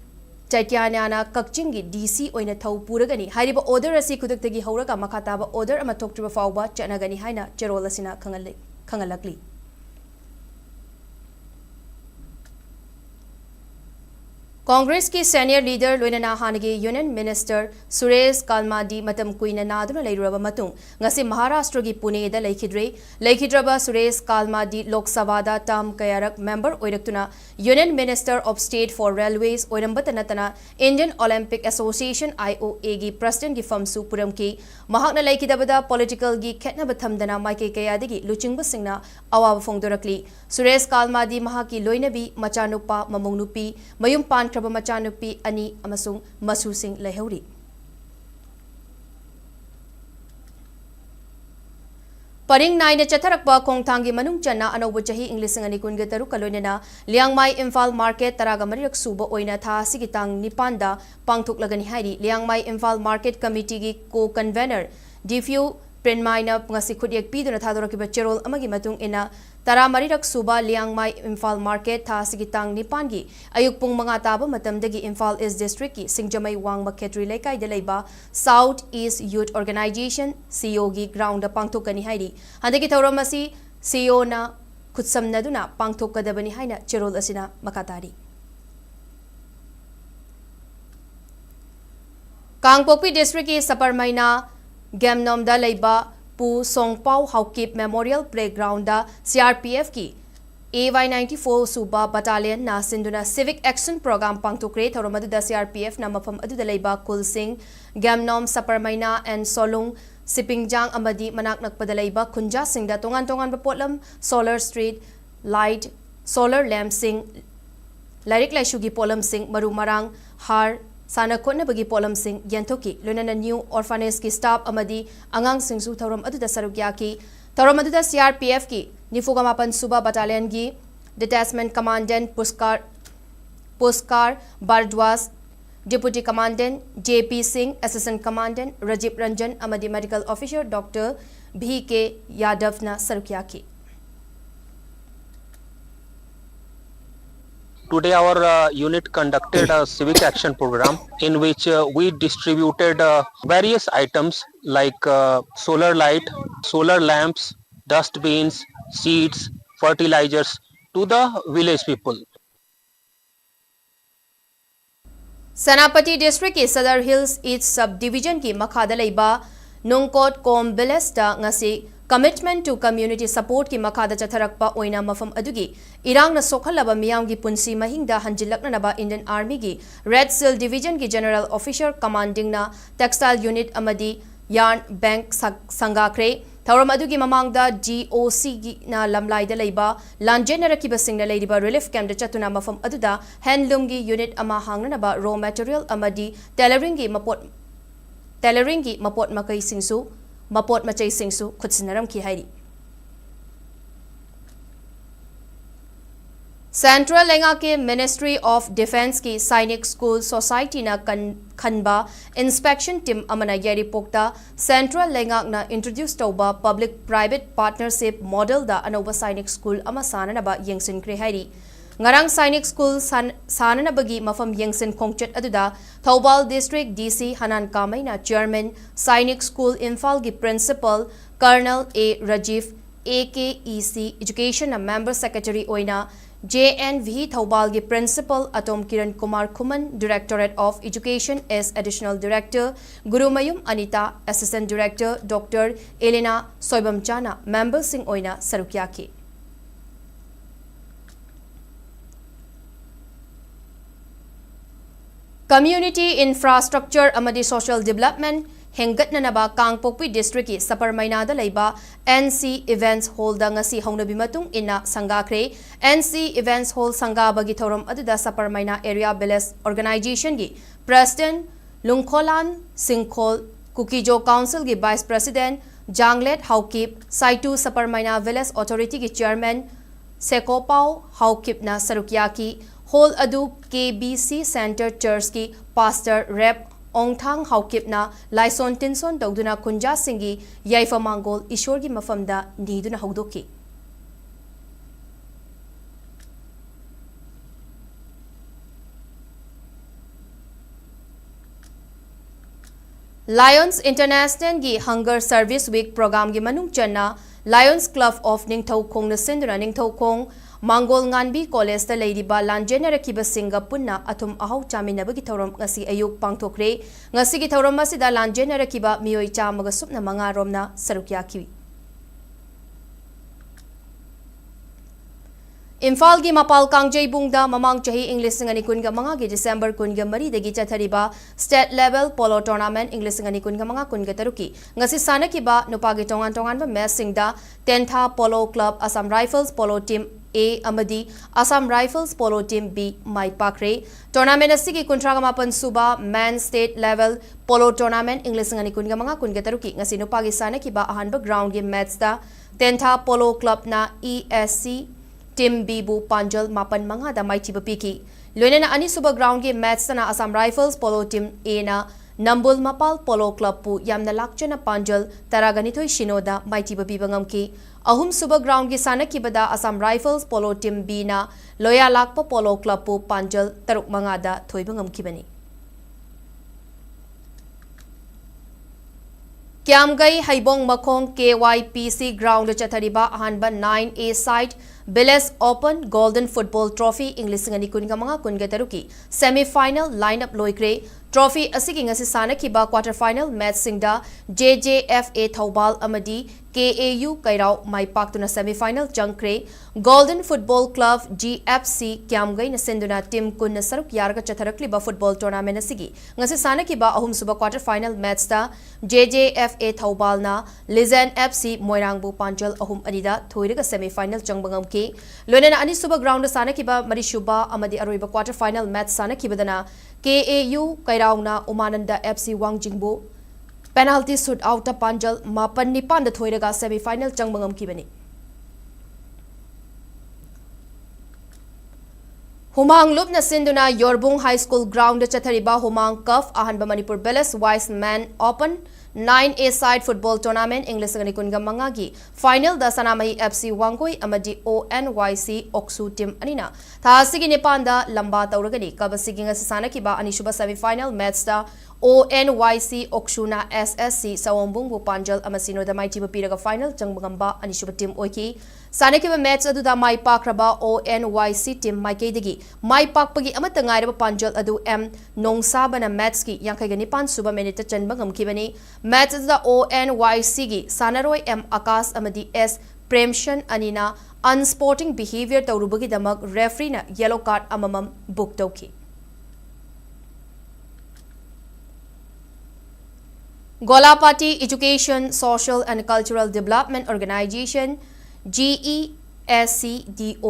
Chaityanana Kakchingi DC oina thau puragani hariba order asi kuduktagi hauraga makhataba order ama thoktriba fawba chanagani haina cherolasina khangalakli Congress की senior leader लोइना हानगी union minister Suresh Kalmadi मतम कुइना नादुना लेरुरबा मतुंग ngasi Maharashtra की पुणे दा लेखिद्रबा सुरेश कालमादी लोकसभा दा term कयारक member ओइरक्तुना union minister of state for railways ओइरंबत नतना इंडियन ओलंपिक एसोसिएशन IOA की प्रेसिडेंट की फमसु पुरम की महाकना लेखिदबदा पॉलिटिकल की खेतनब थमदना माइके कयादगी लुचिंगब सिंगना अवाब फोंदोरकली सुरेश कालमादी महाकी लोइनबी मचानुपा ममुंगनुपी मयुम पान मचानुपी अनि अमसुंग मसुसिंग लेहौरी परिंग नाइन चथरकपा खोंगथांगी मनुंग चन्ना अनौब चही इंग्लिश अनि कुनगे तरु कलोइना लियांगमाई इम्फाल मार्केट तरागा मरिरक सुब ओइना था सिगी तांग निपानदा पांगथोकलगनी हाइरी लियांगमाई इम्फाल मार्केट कमिटी की को convener डिफ्यू प्रिनमाइना ngasi khudyak piduna thadorkiba cherol amagi matung ina tara marirak suba liangmai Imphal market tha sigi tang nipan gi ayuk pung manga taba matamdagi Imphal East district ki singjamai wangma khetri lekai de leiba South East Youth Organization CEO gi ground da pangthokani hairi handagi thauramasi CEO na khutsamnaduna pangthokadabani haina cherol asina makatari Kangpokpi district ki Saparmaina Gemnom da leiba pu Songpau Haukip Memorial Playground da CRPF ki AY94 Suba Battalion na sinduna Civic Action Program pangtukre thoromadu da CRPF na mafam adu da leiba Kulsing Gemnom Saparmaina and Solung Sipingjang amadi manak nakpada leiba Kunja Singh da tongan bapotlam Solar Street Light Solar Lamp Sing Larik Laishugi Polam Sing Maru Marang Har Sana kona bagi polam sing yantoki lunana new orphanage ki staff amadi angang singsu thorom adu da sarugya ki thorom adu da CRPF ki nifugamapan suba battalion gi detachment commandant Puskar Bardwas deputy commandant JP Singh assistant commandant Rajiv Ranjan amadi medical officer Dr BK Yadav na sarugya ki Today our unit conducted a civic action program in which we distributed various items like solar light, solar lamps, dustbins, seeds, fertilizers to the village people. Senapati district ki Sadar Hills East subdivision ki makhada leiba Nungkot Kom village da ngasi Commitment to Community Support ki makhada chatharakpa oina mafam adugi irang na sokhalaba miyam gi punsi mahingda hanjilakna naba Indian Army gi Red Seal Division ki General Officer Commanding na Textile Unit amadi Yarn Bank Sangakre Thauram adugi mamangda GOC gi na lamlai da leiba lanjen rakiba singna leiba relief camp da chatuna mafam aduda handloom gi unit ama hangna naba raw material amadi tailoring gi mapot makai singsu Mapot machay singsu kutsinaram ki hairi. Central Lenga ke Ministry of Defense ki Sainik School Society na khanba inspection team amana yari pokta Central Lenga na introduce tauba public private partnership model da anoba Sainik School ama sana ba yengsin kre hairi. Ngarang Sainik School sana bagi mafam yengsin kongchet aduda Thobal District DC Hanan Kamay na Chairman Sainik School Imphal gi Principal Colonel A Rajiv AKEC Education na Member Secretary oina JNV Thobal gi Principal Atom Kiran Kumar Kuman Directorate of Education as Additional Director Gurumayum Anita Assistant Director Dr. Elena Soibamchana Member Sing oina sarukyaki Community Infrastructure amadi Social Development hengatna naba Kangpokpi District ki Saparmaina da leiba NC Events Hall da ngasi hongnabi matung ina sangakre NC Events Hall sangaba gi thorom aduda Saparmaina Area Village Organization gi President Lungkholan Singkhol Kukijo Council gi Vice President Janglet Haukip Saitu Saparmaina Village Authority ki Chairman Sekopau Haukip na sarukyaki Hall adu KBC Center Church ki Pastor Rep Ongthang Haukip na Laison Tinson Dogduna Kunja Singi Yaifa Mangol Ishor gi mafamda niduna haudoki. Lions International gi Hunger Service Week program gi manung channa Lions Club of Ningthaukhong na sinduna Ningthaukhong Mangol Nganbi College da leiriba lanjenarakiba singa punna athum ahau chaminabagi thauram ngasi ayuk pangthokre ngasi gi thauram masida lanjenarakiba miyoi chamaga supna manga romna sarukyakiwi Imphal gi mapal kangjay bungda mamang chahi English ngani kunga manga gi December kunga mari dagi chathariba state level polo tournament English ngani kunga manga kunga taruki ngasi sanakiba nupagi tongan tongan ba match singda 10th polo club Assam Rifles polo team A amadi Assam Rifles polo team B mai pakre tournament asigi kuntraga mapan suba man state level polo tournament English ngani kunga manga kunga taruki ngasi nupagi sanakiba ahanba ground game match da 10th polo club na ESC Team B bu Panjal mapan manga da mai tiba piki. Loine na ani suba ground game match na Assam Rifles polo team A na Nambul Mapal polo club pu yamna lakcha na Panjal taraganithoi shinoda mai tiba bibangam ki. Ahum suba ground ge sana ki bada Assam Rifles polo team B na Loya Lakpa polo club pu Panjal taruk manga da thoibangam ki bani. Kiamgai Haibong Makong KYPC ground chathariba ahanba 9A side Biles Open Golden Football Trophy English ngani kunga manga kunga taruki semi final lineup loikre trophy asigi ngasi sana kiba quarter final match singda JJFA Thobal amadi KAU Kairau mai paktuna semi final changkre Golden Football Club GFC Kiamgai na senduna team kun na saruk yarga chatharakli ba football tournament asigi ngasi sana kiba ahum suba quarter final match da JJFA Thobal na Lizen FC Moirangbu Panjal ahum anida thoiraga semi final changbangam ki loine na ani suba ground sana kiba marishuba amadi aroiba quarter final match sana kibadana KAU Kairauna Umananda FC Wangjingbu penalty shoot out Panjal mapan nipan da thoiraga semi final changbangam kibani Humang Lup na sinduna Yorbung High School ground chathariba Humang Cup ahanba Manipur Beles Wise Man Open 9A side football tournament English ngani kunga manga gi final da Sanamahi FC Wangoi amadi ONYC Oksu team anina tha sigi Nepal da lamba tauragani kabasigi nga sasana kiba anishuba semi final match da ONYC Okshuna SSC Sawombung Panjal amasino da mai tiba piraga final changbangamba anishuba team oiki Sanakiba match adu da mai pakraba ONYC team mai kedigi mai pakpagi amata ngairaba Panjal adu M nongsabana match ki yankai gani pan suba minute chanbangam kibani match adu da ONYC gi Sanaroi M Akas amadi S Premshan anina unsporting behavior taurubagi damak referee na yellow card amamam book tauki Golapati Education, Social and Cultural Development Organization GESCDO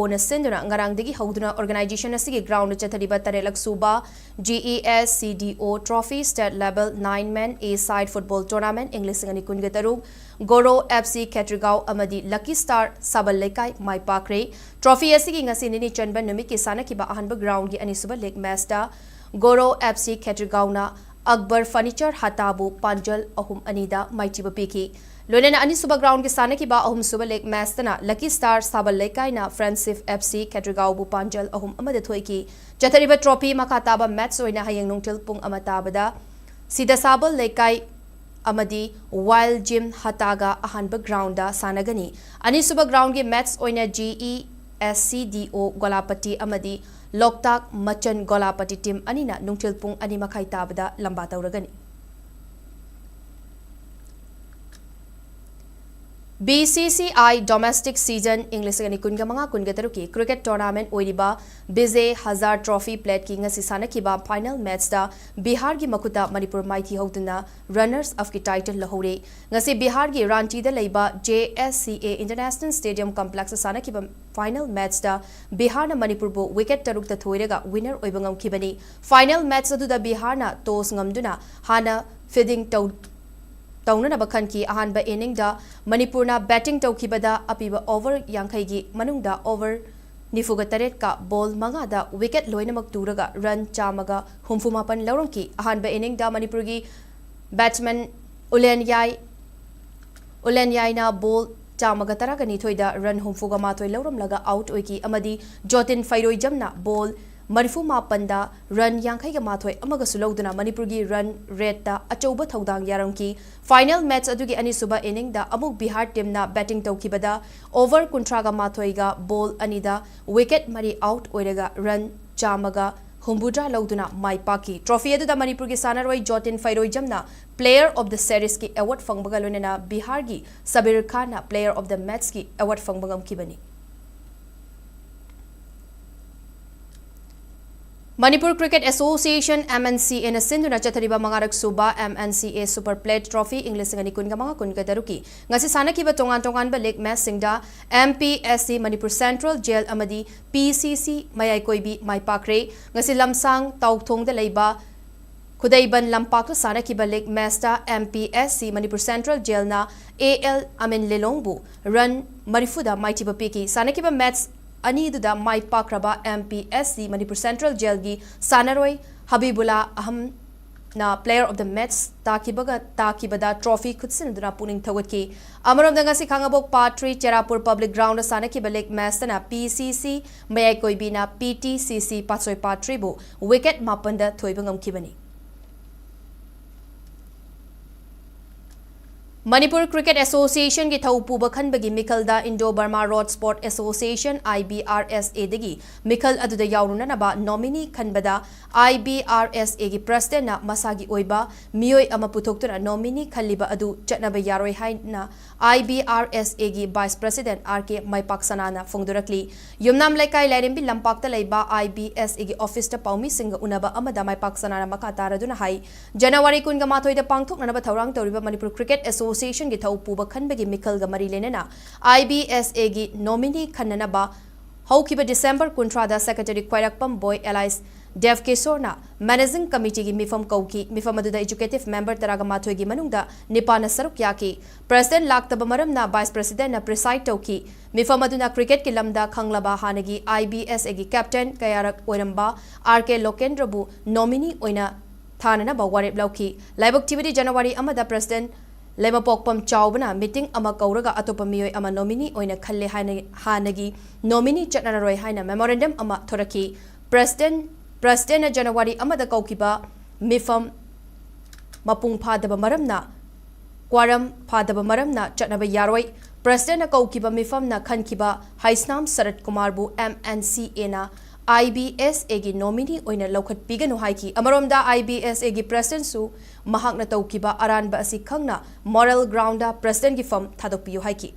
na sinduna ngarang digi hauduna organization asigi ground chathariba tarelak suba GESCDO Trophy State Level 9-man A-side football tournament English ngani kunga taruk Goro FC Ketrigao amadi Lucky Star Sabal Lekai Mai Pakre Trophy asigi ngasi nini chanban numi ki sana kiba ahanba ground gi anisuba leg match da Goro FC Ketrigao na Akbar Furniture Hatabu Panjal ahum anida maitiba piki Loine na ani suba ground ki sana kiba ahum suba lake match na Lucky Star Sabal Lekai na Friendship FC Ketrigao bu Panjal ahum amada thoiki chathariba trophy makataba match oina hayang nungtil pung amatabada Sida Sabal Lekai amadi Wild Gym Hataga ahanba ground da sanagani ani suba ground ki match oina GESCDO Golapati amadi Loktak Machan Golapati team anina nungtil pung ani makai tabada lamba tauragani BCCI Domestic Season English ngani kunga manga kunga taruki cricket tournament oiriba Bize Hazard Trophy played ki ngasi sana kiba final match da Bihar gi makuta Manipur maithi hoduna runners of ki title lahore ngasi Bihar gi Ranchi da leiba JSCA International Stadium Complex sana kiba final match da Bihar na Manipur bo wicket taruk ta thoirega winner oibangam kibani final match adu da Bihar na toss ngamduna hana fielding Tauna bakhan ki ahanba inning da Manipur na batting tawkibada apiba over yankai gi manungda over nifuga taret ka ball manga da wicket loinamak turaga run chamaga humfumapan lawrong ki ahanba inning da Manipur gi batsman Ulenyai na ball chamaga taraga ni thoida run humfuga ma thoi lawram laga out oiki amadi Jotin Fairoi jamna ball marifu mapanda run yankai ga mathoi amaga suloduna Manipur gi run rate da achouba thodang yaramki final match adugi ani suba inning da amuk Bihar team na batting tawkibada over kuntra ga mathoi ga ball anida wicket mari out oiraga run chamaga Humbudra Lauduna Mai Paki. Trophy edu da Manipur ki Sanaroi Jotin Fairoi Jamna Player of the Series ki award fangbagalunena Bihar gi Sabir Khan na Player of the Match ki award fangbagam kibani. Manipur Cricket Association MNCA na sinduna chathariba mangarak suba MNCA Super Plate Trophy English ngani kun gamanga kun kadaruki ngasi sanakiba tongan ba league match singda MPSC Manipur Central Jail amadi PCC mayai koibi mai pakre ngasi lamsang tauthong da leiba Khudaiban lampak sanakiba league match da MPSC Manipur Central Jail na AL Amin Lelongbu run marifuda maitiba piki sanakiba match Ani duda Mai Pakraba MPSC Manipur Central Jail gi Sanaroi Habibullah Aham na Player of the Match takibada trophy kutsin duna puning thawatki Amaram dangasi khangabok Patri Cherapur Public Ground sanaki league match na PCC mayai koibi na PTCC Patsoi Patribu wicket mapanda thoibangam kibani Manipur Cricket Association ki thaupu bakhan bagi Mikal da Indo Burma Road Sport Association IBRSA dagi Mikal aduda yauruna naba nominee khanbada IBRSA gi president na masagi oiba miyoi ama puthoktura nominee khaliba adu chatnaba yaroi haina IBRSA gi vice president RK Maipaksana na fongdurakli yumnam laikai lairimbi lampakta leiba IBRSA gi office ta paumi singa unaba amada Maipaksana na makataraduna hai January kun ga mathoi da pangthok naba thaurang toriba Manipur Cricket Association gi thaupuba khanbagi Mikal ga mari lenena IBSA gi nominee khananaba haukiba December kuntra da secretary Khwairakpam Boy Allies Dev Kesorna Managing Committee gi mifam kauki mifam aduda executive member taraga mathoi gi manungda nipana saruk yaki president laktaba maram na vice president na preside tauki mifam aduna cricket ki lamda khanglaba hanagi IBSA gi captain kayarak oiramba RK Lokendrabu nominee oina thanana ba warep lauki laibok tibidi January amada president Lema Pokpam Chaubana meeting ama kauraga atopa miyoi ama nominee oina khalle hanagi nominee chatnaroi haina memorandum ama thoraki president na January amada kaukiba mifam mapung phadaba maramna kwaram phadaba maramna chatnaba yaroi president na kaukiba mifam na khankiba Haisnam Sarat Kumar bu MNCA na IBSA gi nominee oina lokhat piganu haiki amaromda IBSA gi president su mahakna taukiba aranba asi khangna moral ground da president gi fam thadokpiyu haiki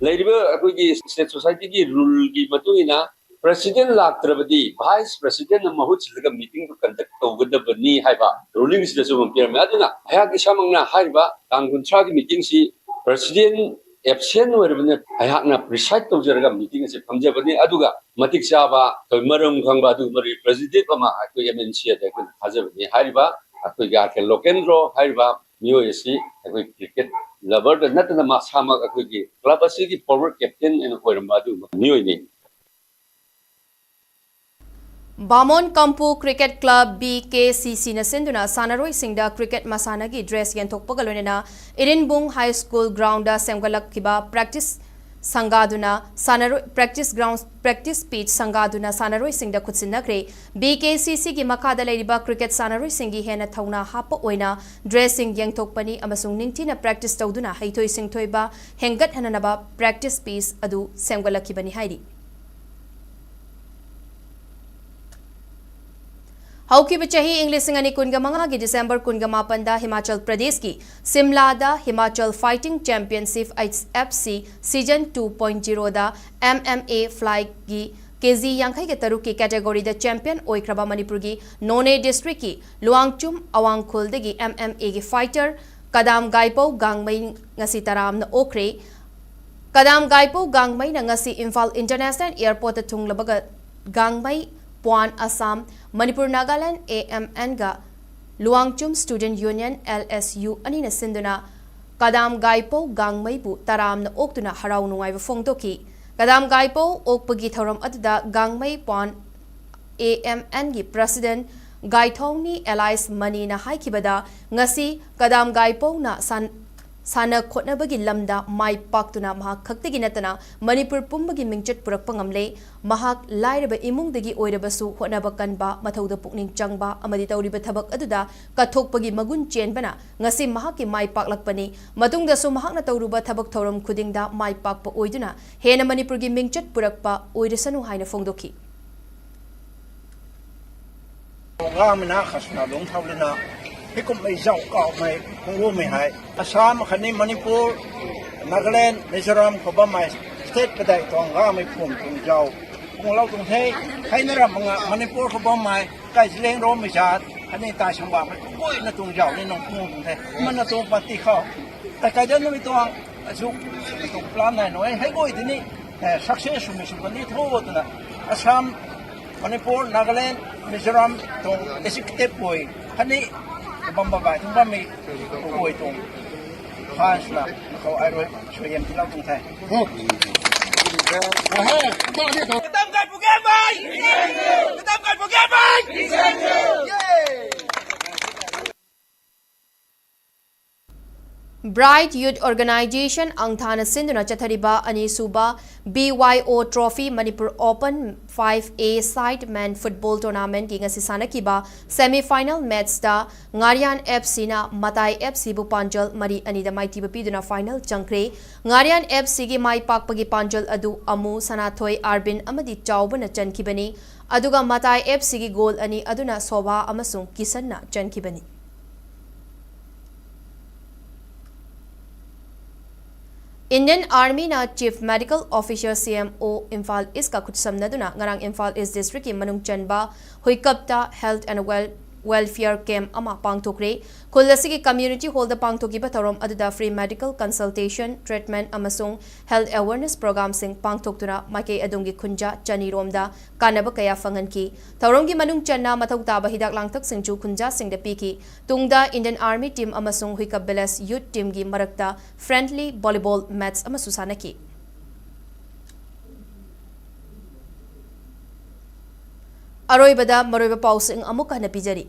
Ladiba akogi state society gi rule gi matungina president laktrabadi vice president na mahut silga meeting conduct tawgadabani haiba ruling sida su mampir ma aduna haya gi samangna haiba tanguntra gi meeting si president absent oirabane ayakna preside tawjaraga meeting se phamjabani aduga matik chaba maram khangba du mari president ama akoi MNC da kun hajabani haiba akoi ga ke lokendro haiba miosi akoi cricket lover da natna ma sama akoi gi club asi gi forward captain en oiramba du mioi Bamon Kampu Cricket Club BKCC na sinduna Sanaroi Singda Cricket Masana gi dress yenthok pagalonena Irinbung High School ground da semgalak kiba practice sangaduna Sanaroi practice pitch sangaduna Sanaroi Singda khutsinakre BKCC gi makada leiriba cricket Sanaroi Singi hena thauna hapa oina dressing yenthok pani amasung ningtina practice tawduna haithoi singthoiba hengat hananaba practice piece adu semgalak kibani hairi Hauki Bichahi English Singani Kungamanga gi December Kungamapanda Himachal Pradesh ki Simla Himachal Fighting Championship FC Season 2.0 da MMA Fly gi KG Yankai ke taru ki category da champion oikraba Manipur gi None district ki Luangchum Awangkhul gi MMA gi fighter Kadam Gaipo Gangmai ngasi taram na okre Kadam Gaipo Gangmai na ngasi Imphal International Airport thunglabaga Gangmai Puan Assam Manipur Nagaland AMN ga Luangchum Student Union LSU anina sinduna Kadam Gaipo Gangmai bu taram na oktuna harau nungai fongtoki Kadam Gaipo okpagi thoram aduda Gangmai Puan AMN gi President Gaithongni Allies Mani na haikibada ngasi Kadam Gaipo na sana khotnabagi lamda mai paktuna mahak khaktagi natana Manipur pumbagi mingchat purakpa ngamle mahak lairaba imungdagi oirabasu hotnaba kanba mathauda pukning changba amadi tawriba thabak aduda kathokpagi magun chenbana ngasi mahak ki mai paklakpani matungda su mahakna tawruba thabak thoram khudingda mai pakpa oiduna hena Manipur gi mingchat purakpa oirasanu haina fongdoki Ngamina khasna long thawlena hikum mai zau ka mai kongro mai hai Assam khani Manipur Nagaland Mizoram khoba mai state padai tong ga mai phum tung jau kong lau tung thei hainara manga Manipur khoba mai kai leng ro mai jat khani ta changba mai koi na tung jau ni nong phum tung thei man na to pati kho ta kai dan mi tong asu to plan nai noi hai goi dini success mi su kan ni tho na Assam Manipur Nagaland Mizoram tong executive boy khani bamba ba tung ba mi boy tong khans na ko ai roi soyem ti lau tung thai Tâm cai phục em ơi! Tâm cai phục em ơi! Bright Youth Organization Angthana Sinduna Chathariba Anisuba BYO Trophy Manipur Open 5A Side Man Football Tournament ki ngasi sanakiba semi-final match da Ngarian FC na Matai FC bu Panjal Mari Anida Maiti Bapiduna final changkre Ngarian FC gi mai pakpagi Panjal adu amu Sanathoi Arbin amadi Chaubana chankibani aduga Matai FC gi goal ani aduna Soba amasung Kisanna chankibani Indian Army na Chief Medical Officer CMO Imphal iska khutsamnaduna ngarang Imphal East District ki manung chanba huikapta Health and Welfare Camp ama pangthokre khullasigi community hall da pangthoki ba thorom aduda free medical consultation treatment amasung health awareness program sing pangthoktuna maike adungi khunja chani da kanaba kaya fanganki thorom gi manung channa mathau taba hidak langthak singchu khunja sing da piki tungda Indian Army team amasung huikap Belas youth team gi marakta friendly volleyball match amasu sanaki Aroibada maroiba pausing amuka na pijari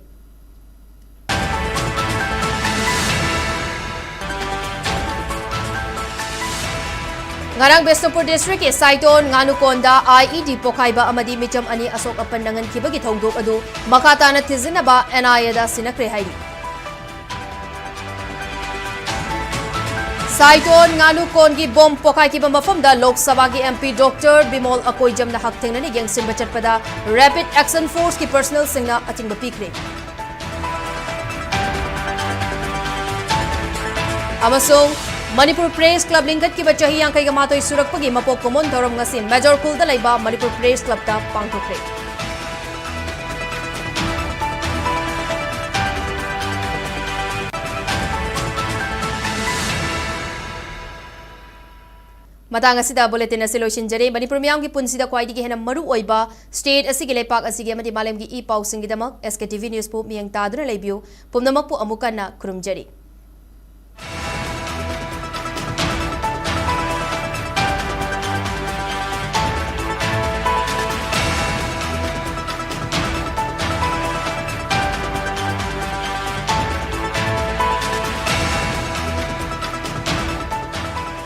Ngarang Bisnupur District ke Saiton Nganukonda IED Pokhaiba amadi micham ani asok apan nangan kibagi thongdok adu makata na thizinaba NIA da sinakre hairi Saiton Nganukon gi bom pokai ki mafam da Lok Sabha gi MP Dr Bimol Akoijam na haktheng na ni gengsin bachatpada Rapid Action Force ki personnel singna ating bapikre Amasong Manipur Press Club Lingkat ki bachahi ang kay gamatoi surakpagi mapok komon thorom ngasi Major Kulda laiba Manipur Press Club ta pangthokre Matang asida bulletin asiloishin jare Manipur miyam ki punsida kwaidi ki hena maru oiba state asigi lepak asigi amati malam ki e pau singidamak SKTV News po miyang taduna lebiu pumnamak po amukan na kurumjari